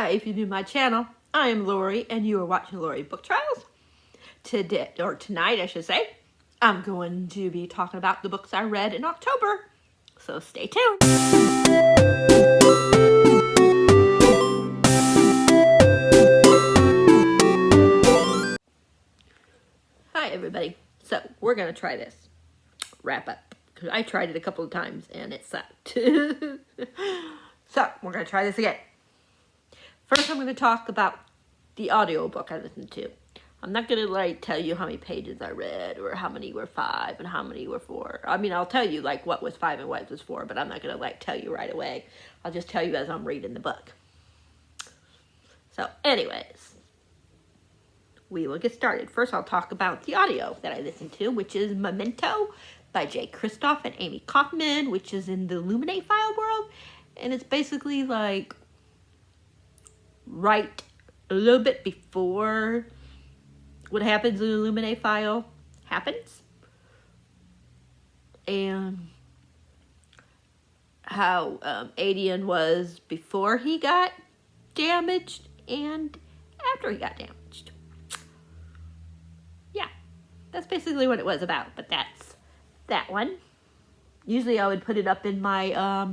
Hi, if you're new to my channel, I am Lori, and you are watching Lori Book Trials. Today, or tonight I should say, I'm going to be talking about the books I read in October. So stay tuned. Hi everybody. So we're going to try this Wrap-Up. Because I tried it a couple of times and it sucked. So we're going to try this again. First, I'm going to talk about the audiobook I listened to. I'm not going to, tell you how many pages I read or how many were 5 and how many were 4. I mean, I'll tell you, what was 5 and what was 4, but I'm not going to, tell you right away. I'll just tell you as I'm reading the book. So, anyways, we will get started. First, I'll talk about the audio that I listened to, which is Memento by Jay Kristoff and Amy Kaufman, which is in the Illuminate file world. And it's basically, right a little bit before what happens in the Illuminate file happens. And how Adian was before he got damaged and after he got damaged. Yeah, that's basically what it was about, but that's that one. Usually I would put it up in my, I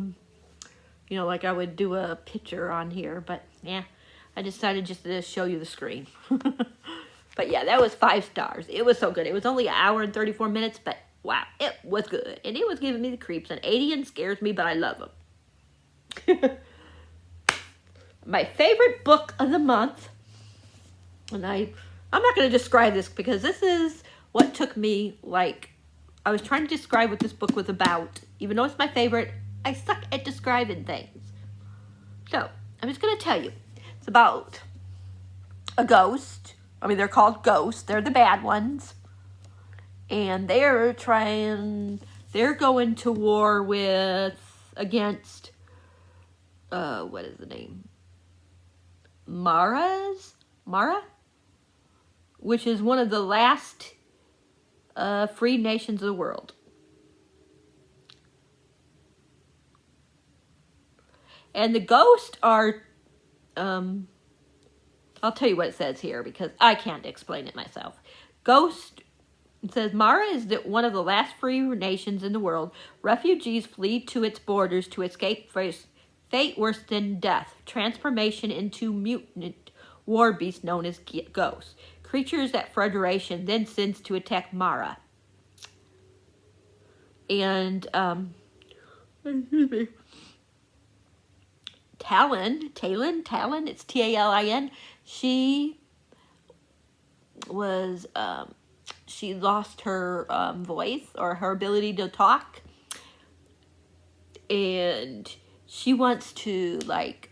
would do a picture on here, but yeah, I decided just to show you the screen. But yeah, that was 5 stars. It was so good. It was only 1 hour and 34 minutes, but wow, it was good. And it was giving me the creeps. And Adian scares me, but I love him. My favorite book of the month, and I'm not going to describe this because this is what took me, I was trying to describe what this book was about. Even though it's my favorite, I suck at describing things. So, I'm just going to tell you. It's about a ghost. I mean, they're called ghosts. They're the bad ones. And they're going to war against, what is the name? Mara? Which is one of the last free nations of the world. And the ghosts are, I'll tell you what it says here because I can't explain it myself. It says, Mara is one of the last free nations in the world. Refugees flee to its borders to escape fate worse than death. Transformation into mutant war beasts known as ghosts. Creatures that Federation then sends to attack Mara. And, excuse me. Talon, it's Talin. She was, she lost her voice or her ability to talk. And she wants to,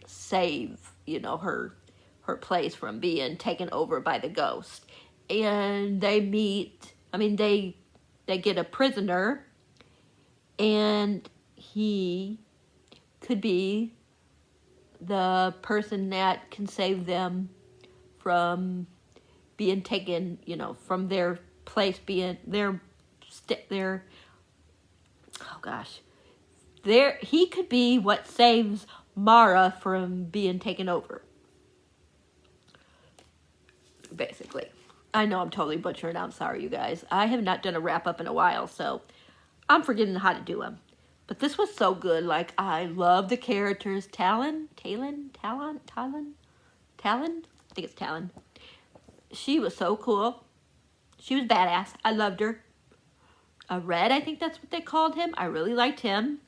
save, her place from being taken over by the ghost. And they get a prisoner. And he could be the person that can save them from being taken, from their place being he could be what saves Mara from being taken over. Basically. I know I'm totally butchering. I'm sorry, you guys. I have not done a wrap-up in a while, so I'm forgetting how to do them. But this was so good. I love the characters. Talon? I think it's Talon. She was so cool. She was badass. I loved her. Red, I think that's what they called him. I really liked him.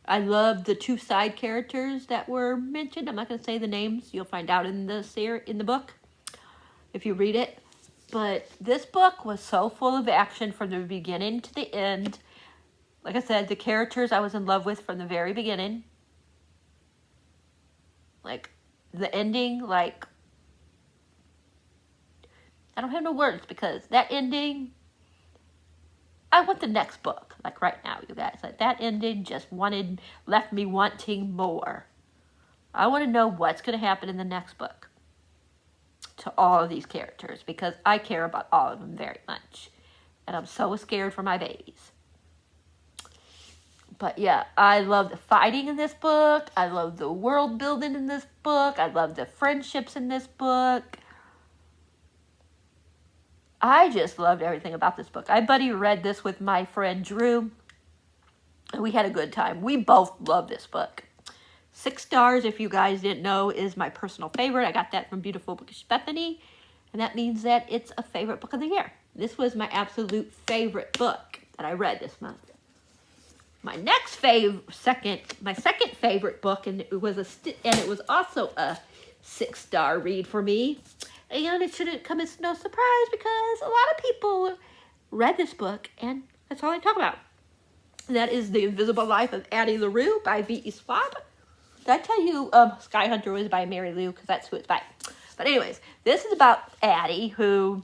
I loved the 2 side characters that were mentioned. I'm not going to say the names. You'll find out in the book if you read it. But this book was so full of action from the beginning to the end. Like I said, the characters I was in love with from the very beginning. The ending, I don't have no words because that ending, I want the next book. Right now, you guys. That ending just left me wanting more. I want to know what's going to happen in the next book to all of these characters because I care about all of them very much. And I'm so scared for my babies. But yeah, I love the fighting in this book. I love the world building in this book. I love the friendships in this book. I just loved everything about this book. I buddy read this with my friend Drew, and we had a good time. We both love this book. 6 stars, if you guys didn't know, is my personal favorite. I got that from Beautiful Bookish Bethany, and that means that it's a favorite book of the year. This was my absolute favorite book that I read this month. My second favorite book, and it was also a 6-star read for me. And it shouldn't come as no surprise because a lot of people read this book, and that's all I talk about. And that is The Invisible Life of Addie LaRue by V.E. Schwab. Did I tell you Sky Hunter was by Mary Lou? Because that's who it's by. But anyways, this is about Addie, who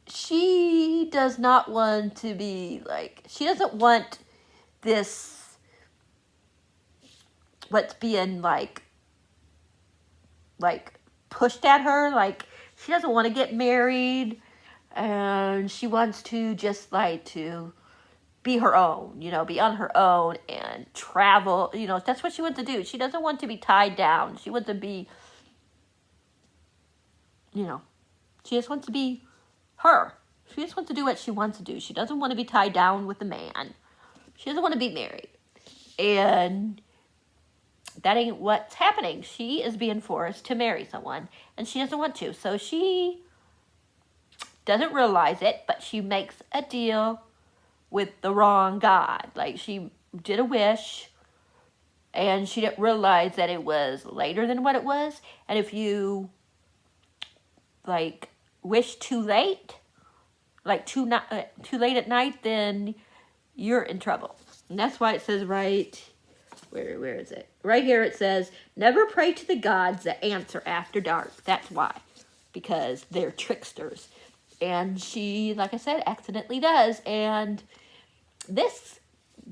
she does not want to be like, she doesn't want this, what's being like pushed at her. Like, she doesn't want to get married, and she wants to just like to be her own, you know, be on her own and travel. You know, that's what she wants to do. She doesn't want to be tied down. She wants to be, you know, she just wants to be her. She just wants to do what she wants to do. She doesn't want to be tied down with a man. She doesn't want to be married. And that ain't what's happening. She is being forced to marry someone, and she doesn't want to. So she doesn't realize it, but she makes a deal with the wrong God. Like, she did a wish, and she didn't realize that it was later than what it was. And if you, like, wish too late, like too late at night, then you're in trouble. And that's why it says right, where is it? Right here it says, never pray to the gods that answer after dark. That's why. Because they're tricksters. And she, like I said, accidentally does. And this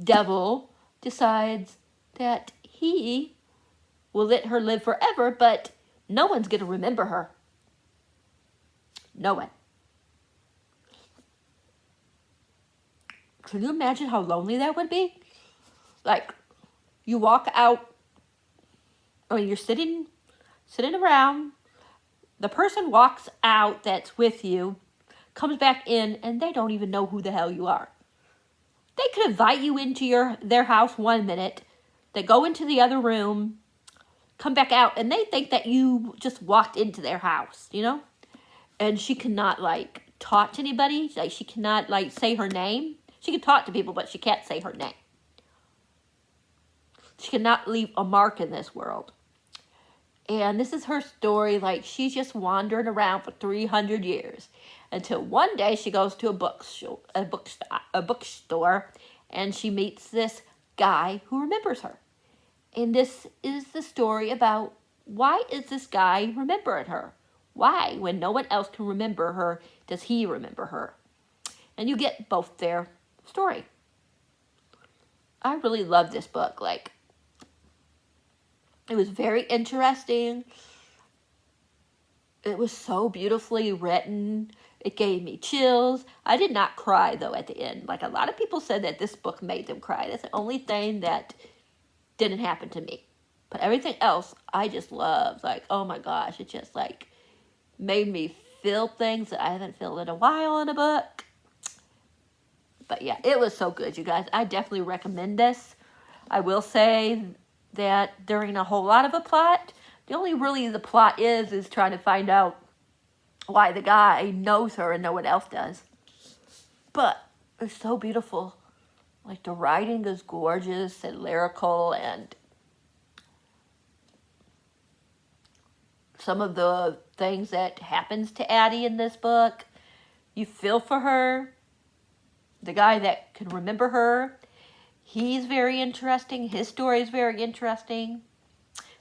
devil decides that he will let her live forever, but no one's going to remember her. No one. Can you imagine how lonely that would be? Like, you walk out, or you're sitting around, the person walks out that's with you, comes back in, and they don't even know who the hell you are. They could invite you into their house 1 minute, they go into the other room, come back out, and they think that you just walked into their house, you know? And she cannot, like, talk to anybody. Like, she cannot, like, say her name. She can talk to people, but she can't say her name. She cannot leave a mark in this world. And this is her story. Like, she's just wandering around for 300 years. Until one day she goes to a bookstore, and she meets this guy who remembers her. And this is the story about, why is this guy remembering her? Why, when no one else can remember her, does he remember her? And you get both their story. I really love this book. Like, it was very interesting. It was so beautifully written. It gave me chills. I did not cry, though, at the end. Like, a lot of people said that this book made them cry. That's the only thing that didn't happen to me. But everything else, I just loved. Like, oh my gosh, it just, like, made me feel things that I haven't felt in a while in a book. But yeah, it was so good, you guys. I definitely recommend this. I will say that during a whole lot of a plot, the only really the plot is trying to find out why the guy knows her and no one else does. But it's so beautiful. Like, the writing is gorgeous and lyrical, and some of the things that happens to Addie in this book, you feel for her. The guy that can remember her, he's very interesting. His story is very interesting.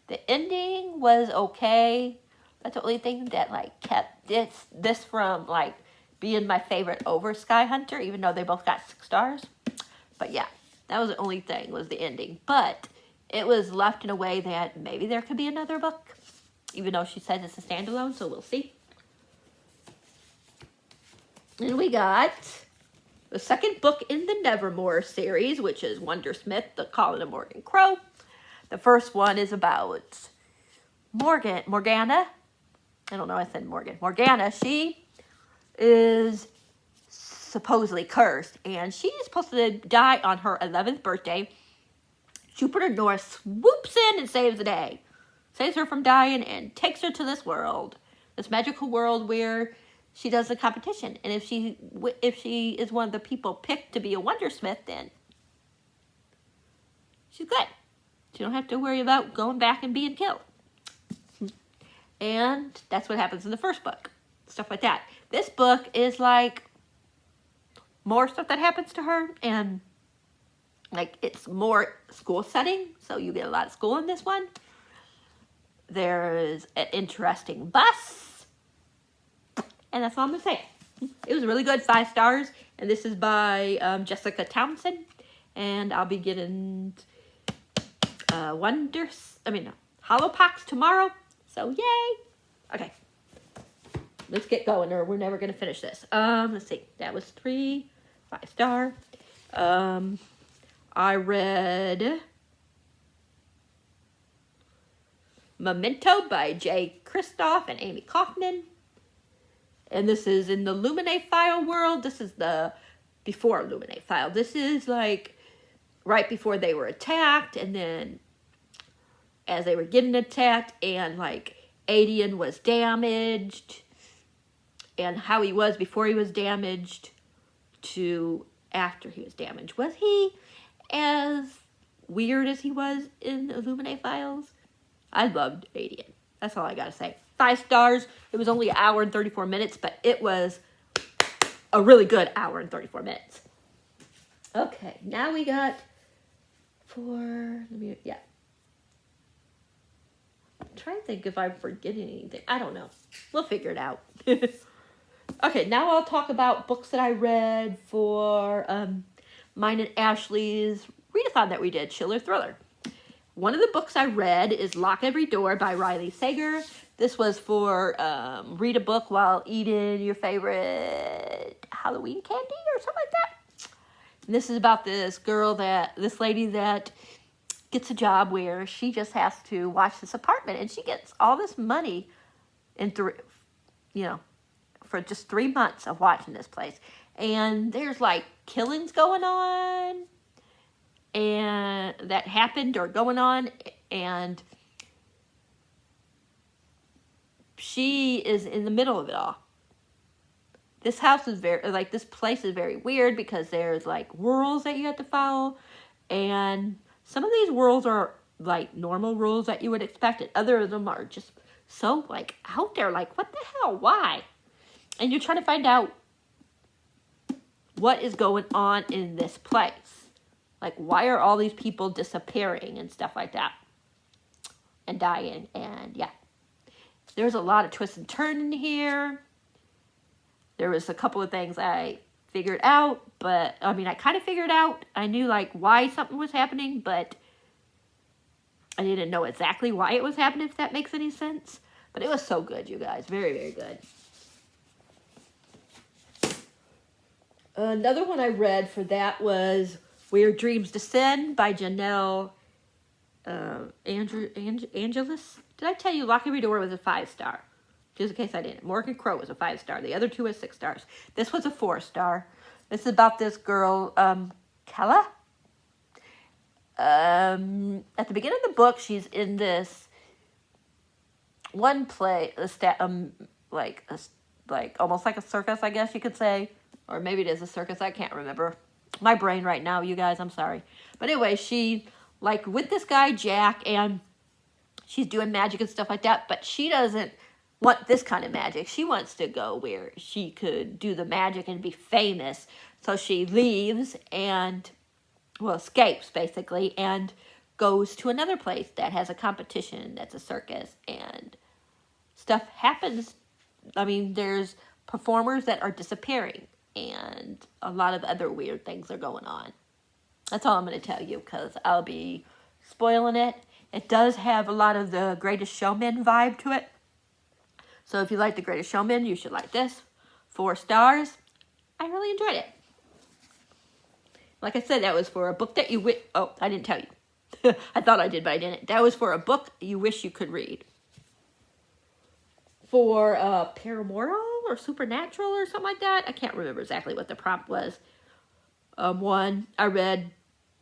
The ending was okay. That's the only thing that, like, kept this from, like, being my favorite over Sky Hunter, even though they both got 6 stars. But yeah, that was the only thing, was the ending. But it was left in a way that maybe there could be another book, even though she says it's a standalone, so we'll see. And we got the second book in the Nevermore series, which is Wondersmith, The Calling of Morgan Crow. The first one is about Morgana. I don't know, I said Morgan. Morgana, she is supposedly cursed, and she is supposed to die on her 11th birthday. Jupiter North swoops in and saves the day. Saves her from dying and takes her to this world. This magical world where she does the competition. And if she is one of the people picked to be a Wondersmith, then she's good. She don't have to worry about going back and being killed. And that's what happens in the first book. Stuff like that. This book is like more stuff that happens to her, and like it's more school setting, so you get a lot of school in this one. There's an interesting bus, and that's all I'm gonna say. It was really good, 5 stars, and this is by Jessica Townsend, and I'll be getting Hollowpox tomorrow, so yay. Okay, let's get going, or we're never gonna finish this. Let's see, that was 3, 5 star. I read Memento by Jay Kristoff and Amy Kaufman. And this is in the Lumine File world. This is the before Lumine File. This is like right before they were attacked, and then as they were getting attacked, and like Adian was damaged, and how he was before he was damaged to after he was damaged. Was he as weird as he was in the Lumine Files? I loved Adian. That's all I gotta say. 5 stars. It was only 1 hour and 34 minutes, but it was a really good 1 hour and 34 minutes. Okay, now we got I'm trying to think if I'm forgetting anything. I don't know. We'll figure it out. Okay, now I'll talk about books that I read for mine and Ashley's readathon that we did, Chiller Thriller. One of the books I read is Lock Every Door by Riley Sager. This was for read a book while eating your favorite Halloween candy or something like that. And this is about this lady that gets a job where she just has to watch this apartment, and she gets all this money for just 3 months of watching this place. And there's like killings going on and that happened or going on, and she is in the middle of it all. This house is this place is very weird because there's like rules that you have to follow, and some of these rules are like normal rules that you would expect, and other of them are just so like out there, like what the hell, why? And you're trying to find out what is going on in this place. Like, why are all these people disappearing and stuff like that? And dying, and yeah. There's a lot of twists and turns in here. There was a couple of things I figured out, but, I mean, I kind of figured out. I knew, like, why something was happening, but I didn't know exactly why it was happening, if that makes any sense. But it was so good, you guys. Very, very good. Another one I read for that was Where Dreams Descend by Janelle Angelis. Did I tell you Lock Every Door was a 5 star? Just in case I didn't. Morgan Crow was a 5 star. The other 2 was 6 stars. This was a 4 star. This is about this girl, Kella. At the beginning of the book, she's in this one play, almost like a circus, I guess you could say. Or maybe it is a circus. I can't remember. My brain right now, you guys. I'm sorry. But anyway, she, like, with this guy, Jack, and she's doing magic and stuff like that. But she doesn't want this kind of magic. She wants to go where she could do the magic and be famous. So she leaves and, escapes, basically, and goes to another place that has a competition that's a circus. And stuff happens. I mean, there's performers that are disappearing. And a lot of other weird things are going on. That's all I'm going to tell you, because I'll be spoiling it. It does have a lot of the Greatest Showman vibe to it. So if you like the Greatest Showman, you should like this. 4 stars. I really enjoyed it. Like I said, that was for a book that you wish... Oh, I didn't tell you. I thought I did, but I didn't. That was for a book you wish you could read. For paramoral or supernatural or something like that. I can't remember exactly what the prompt was. One, I read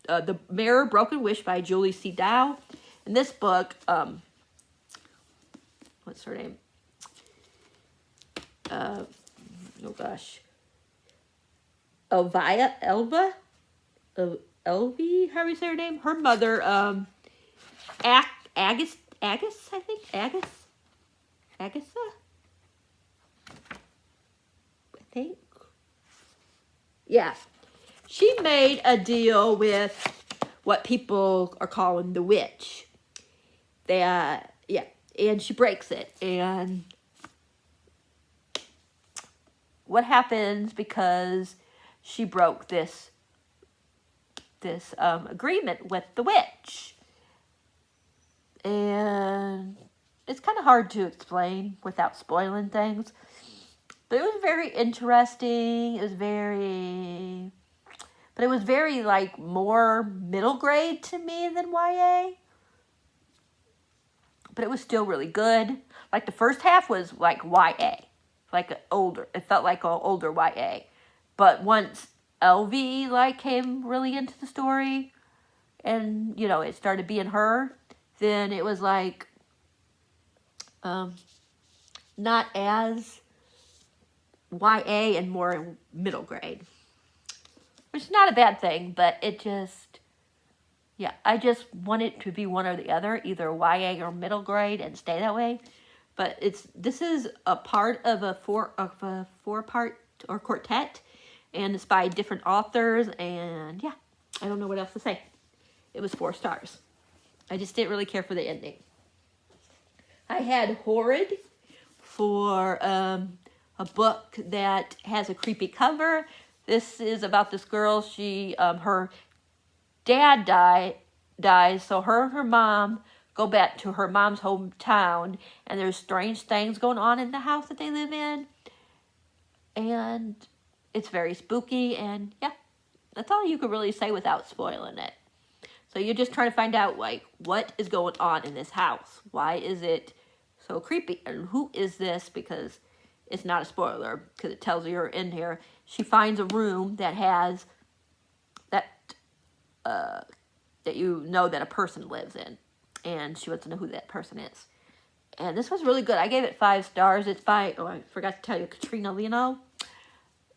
The Mirror Broken Wish by Julie C. Dow. In this book, what's her name? Oh gosh. Elvie, how do you say her name? Her mother, Agus, I think? Agatha? I think. Yeah. She made a deal with what people are calling the witch. Yeah, and she breaks it. And what happens because she broke this agreement with the witch? And it's kind of hard to explain without spoiling things. But it was very interesting. It was very like more middle grade to me than YA. But it was still really good. Like the first half was like YA. Like older. It felt like an older YA. But once LV like came really into the story and, you know, it started being her, then it was like not as YA and more middle grade. Which is not a bad thing, but it just, yeah, I just want it to be one or the other, either YA or middle grade, and stay that way. But this is a part of a four-part or quartet, and it's by different authors, and yeah, I don't know what else to say. It was 4 stars. I just didn't really care for the ending. I had Horrid for a book that has a creepy cover. This is about this girl. She, her dad dies, so her and her mom go back to her mom's hometown, and there's strange things going on in the house that they live in, and it's very spooky, and yeah, that's all you could really say without spoiling it. So you're just trying to find out, like, what is going on in this house? Why is it so creepy? And who is this? Because it's not a spoiler, because it tells you in here. She finds a room that has that you know that a person lives in, and she wants to know who that person is. And this was really good. I gave it 5 stars. It's by, oh, I forgot to tell you, Katrina Leno.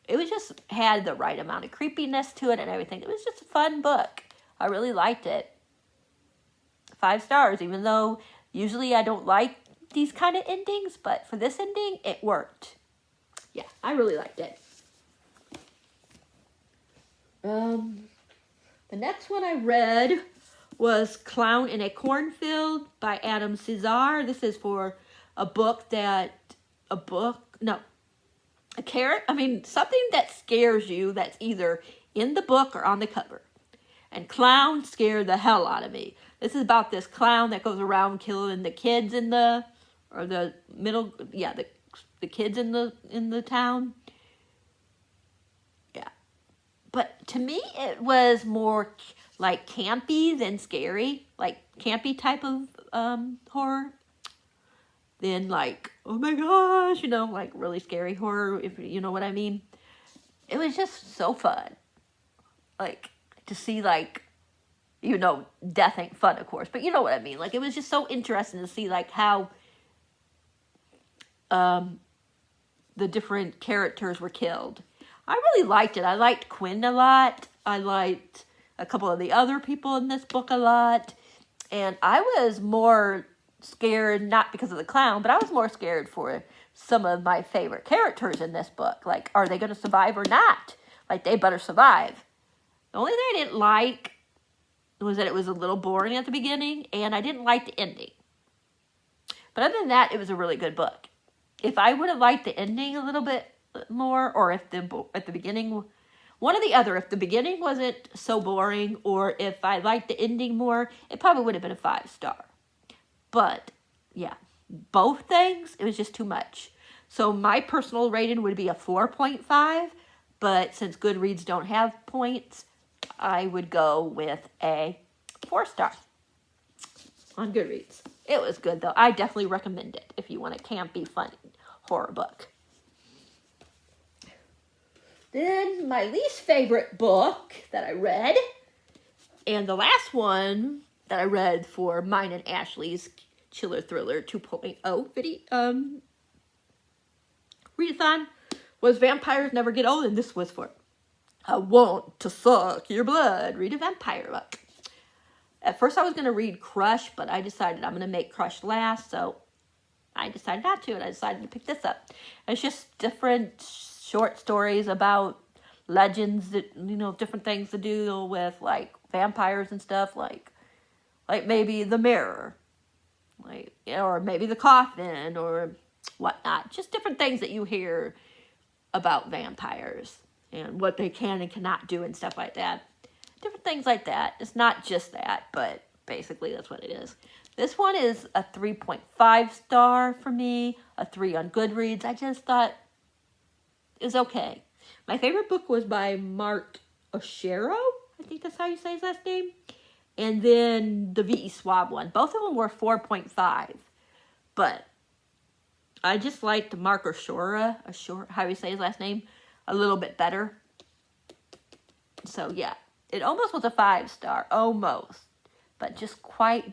It was just had the right amount of creepiness to it and everything. It was just a fun book. I really liked it. 5 stars, even though usually I don't like these kind of endings, but for this ending, it worked. Yeah, I really liked it. The next one I read was Clown in a Cornfield by Adam Cesar. This is for something that scares you that's either in the book or on the cover. And clown scared the hell out of me. This is about this clown that goes around killing the kids the kids in the town. Yeah. But to me, it was more like campy than scary. Like campy type of horror. Than like, oh my gosh, like really scary horror, if you know what I mean. It was just so fun. Like, to see, like, death ain't fun, of course, but you know what I mean. Like, it was just so interesting to see, like, how the different characters were killed. I really liked it. I liked Quinn a lot. I liked a couple of the other people in this book a lot. And I was more scared, not because of the clown, but I was more scared for some of my favorite characters in this book. Like, are they going to survive or not? Like, they better survive. The only thing I didn't like was that it was a little boring at the beginning, and I didn't like the ending. But other than that, it was a really good book. If I would have liked the ending a little bit more, or if at the beginning, one or the other, if the beginning wasn't so boring, or if I liked the ending more, it probably would have been a 5-star. But, yeah, both things, it was just too much. So my personal rating would be a 4.5, but since Goodreads don't have points, I would go with a 4-star on Goodreads. It was good, though. I definitely recommend it if you want a campy, funny horror book. Then my least favorite book that I read, and the last one that I read for mine and Ashley's Chiller Thriller 2.0 video, readathon, was Vampires Never Get Old, and this was for I Want to Suck Your Blood. Read a vampire book. At first I was going to read Crush, but I decided I'm going to make Crush last, so I decided not to, and I decided to pick this up. It's just different short stories about legends that, you know, different things to do with, like, vampires and stuff, like maybe the mirror, like, or maybe the coffin, or whatnot. Just different things that you hear about vampires and what they can and cannot do and stuff like that. Different things like that. It's not just that, but basically that's what it is. This one is a 3.5 star for me, a 3 on Goodreads. I just thought it was okay. My favorite book was by Mark Oshero. I think that's how you say his last name. And then the V.E. Schwab one. Both of them were 4.5. But I just liked Mark Oshero, how you say his last name, a little bit better. So yeah, it almost was a 5 star, almost. But just quite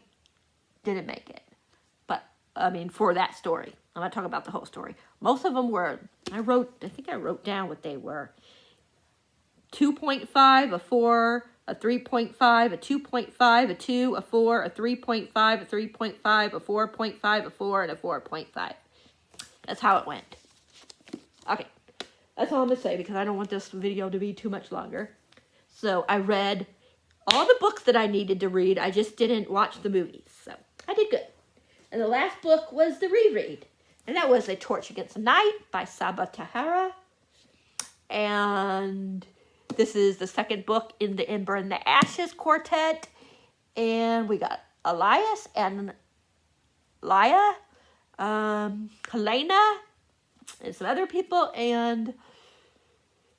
didn't make it. But, I mean, for that story. I'm not talking about the whole story. Most of them were, I think I wrote down what they were. 2.5, a 4, a 3.5, a 2.5, a 2, a 4, a 3.5, a 3.5, a 4.5, a 4, and a 4.5. That's how it went. Okay, that's all I'm going to say because I don't want this video to be too much longer. So I read all the books that I needed to read. I just didn't watch the movies. So I did good. And the last book was the reread. And that was A Torch Against the Night by Saba Tahara. And this is the second book in the Ember and the Ashes quartet. And we got Elias and Laya, Helena, and some other people. And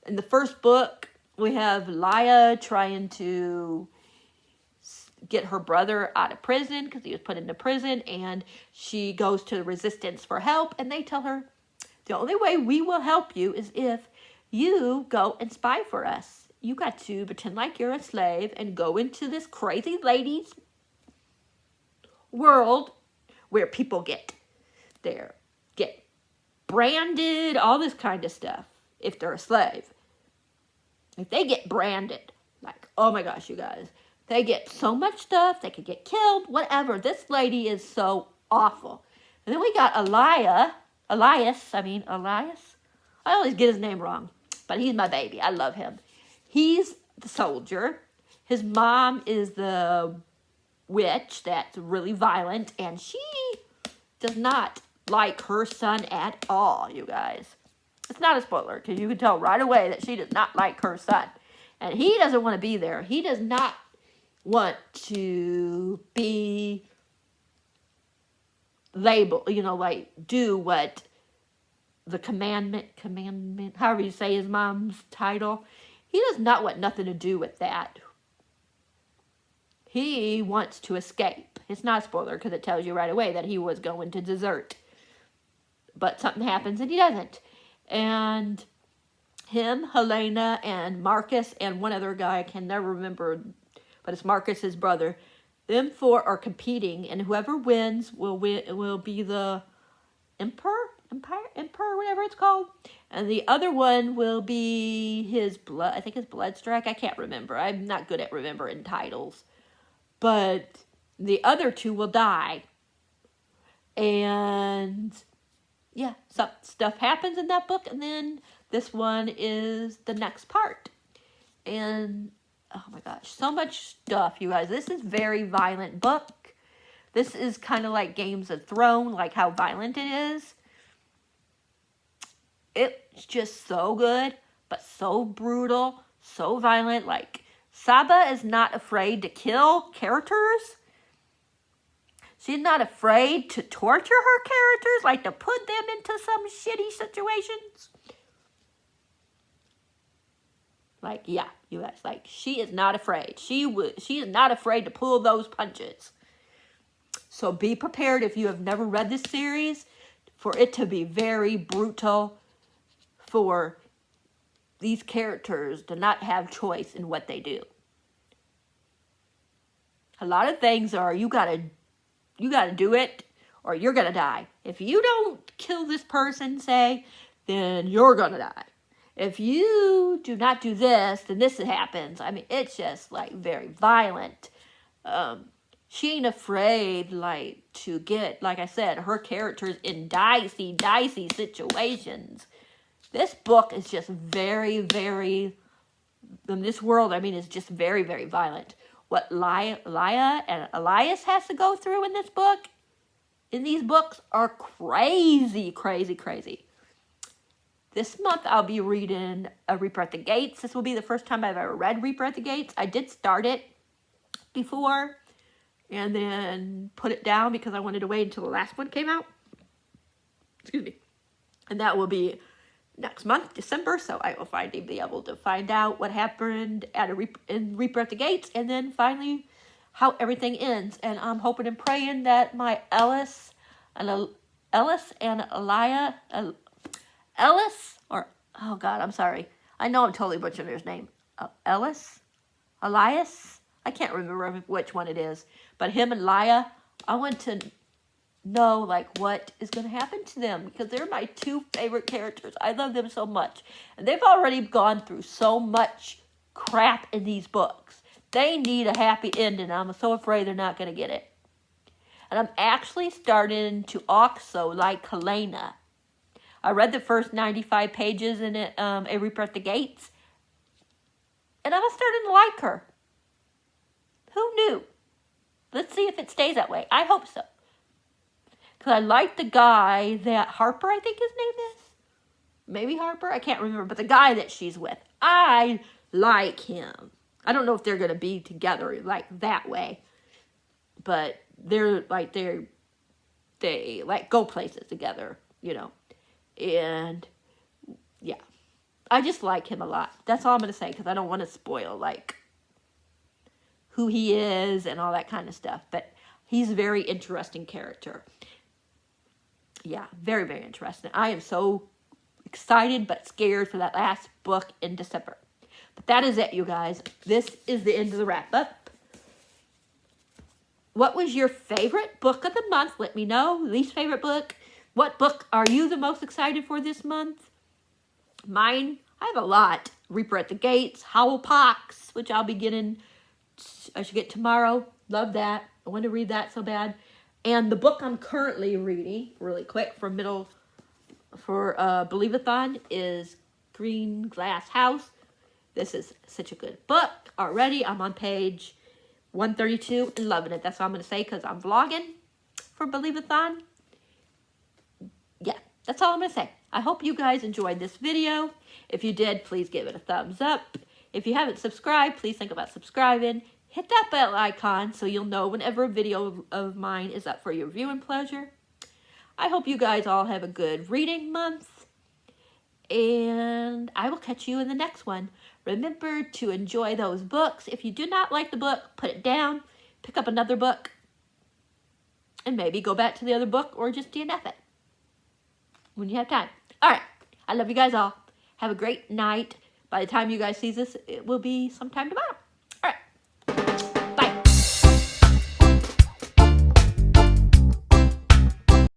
in the first book, we have Laya trying to get her brother out of prison because he was put into prison, and she goes to the Resistance for help, and they tell her, the only way we will help you is if you go and spy for us. You got to pretend like you're a slave and go into this crazy lady's world where people get branded, all this kind of stuff, if they're a slave. If they get branded, like, oh my gosh, you guys, they get so much stuff, they could get killed, whatever. This lady is so awful. And then we got Elias. I always get his name wrong, but he's my baby. I love him. He's the soldier. His mom is the witch that's really violent, and she does not like her son at all, you guys. It's not a spoiler, because you can tell right away that she does not like her son. And he doesn't want to be there. He does not want to be labeled, like do what the commandment, however you say his mom's title. He does not want nothing to do with that. He wants to escape. It's not a spoiler because it tells you right away that he was going to desert. But something happens and he doesn't. And him, Helena, and Marcus, and one other guy I can never remember, but it's Marcus's brother. Them 4 are competing, and whoever wins will be the emperor, whatever it's called. And the other one will be his blood. I think his blood strike. I can't remember. I'm not good at remembering titles. But the other 2 will die. And yeah, some stuff happens in that book, and then this one is the next part. And oh my gosh, so much stuff, you guys. This is a very violent book. This is kind of like Games of Thrones, like how violent it is. It's just so good, but so brutal, so violent. Like, Saba is not afraid to kill characters. She's not afraid to torture her characters, like to put them into some shitty situations. Like, yeah, you guys, like, she is not afraid. She is not afraid to pull those punches. So be prepared if you have never read this series for it to be very brutal, for these characters to not have choice in what they do. A lot of things are you gotta do it or you're gonna die. If you don't kill this person, say, then you're gonna die. If you do not do this, then this happens. I mean, it's just like very violent. She ain't afraid, like, to get, like I said, her characters in dicey situations. This book is just very, very, in this world, I mean, it's just very, very violent. What Laia and Elias has to go through in this book, in these books, are crazy, crazy, crazy. This month, I'll be reading Reaper at the Gates. This will be the first time I've ever read Reaper at the Gates. I did start it before, and then put it down because I wanted to wait until the last one came out. Excuse me. And that will be next month, December, so I will finally be able to find out what happened in Reaper at the Gates, and then finally how everything ends. And I'm hoping and praying that my Ellis and oh God, I'm sorry. I know I'm totally butchering his name. Elias? I can't remember which one it is. But him and Laia, I want to know, like, what is going to happen to them, because they're my two favorite characters. I love them so much. And they've already gone through so much crap in these books. They need a happy ending. I'm so afraid they're not going to get it. And I'm actually starting to also like Helena. I read the first 95 pages in it, A Reaper at the Gates, and I was starting to like her. Who knew? Let's see if it stays that way. I hope so. Because I like the guy that Harper, I think his name is. Maybe Harper? I can't remember. But the guy that she's with. I like him. I don't know if they're going to be together like that way. But they like go places together, you know. And yeah. I just like him a lot. That's all I'm going to say, because I don't want to spoil like who he is and all that kind of stuff. But he's a very interesting character. Yeah, very, very interesting. I am so excited but scared for that last book in December. But that is it, you guys. This is the end of the wrap-up. What was your favorite book of the month? Let me know. Least favorite book. What book are you the most excited for this month? Mine, I have a lot. Reaper at the Gates, Howlpox, which I'll be getting, I should get tomorrow. Love that. I want to read that so bad. And the book I'm currently reading, really quick, for Believe-A-thon is Green Glass House. This is such a good book already. I'm on page 132 and loving it. That's all I'm going to say because I'm vlogging for Believe-A-thon. Yeah, that's all I'm going to say. I hope you guys enjoyed this video. If you did, please give it a thumbs up. If you haven't subscribed, please think about subscribing. Hit that bell icon so you'll know whenever a video of mine is up for your viewing pleasure. I hope you guys all have a good reading month. And I will catch you in the next one. Remember to enjoy those books. If you do not like the book, put it down. Pick up another book. And maybe go back to the other book or just DNF it when you have time. All right. I love you guys all. Have a great night. By the time you guys see this, it will be sometime tomorrow.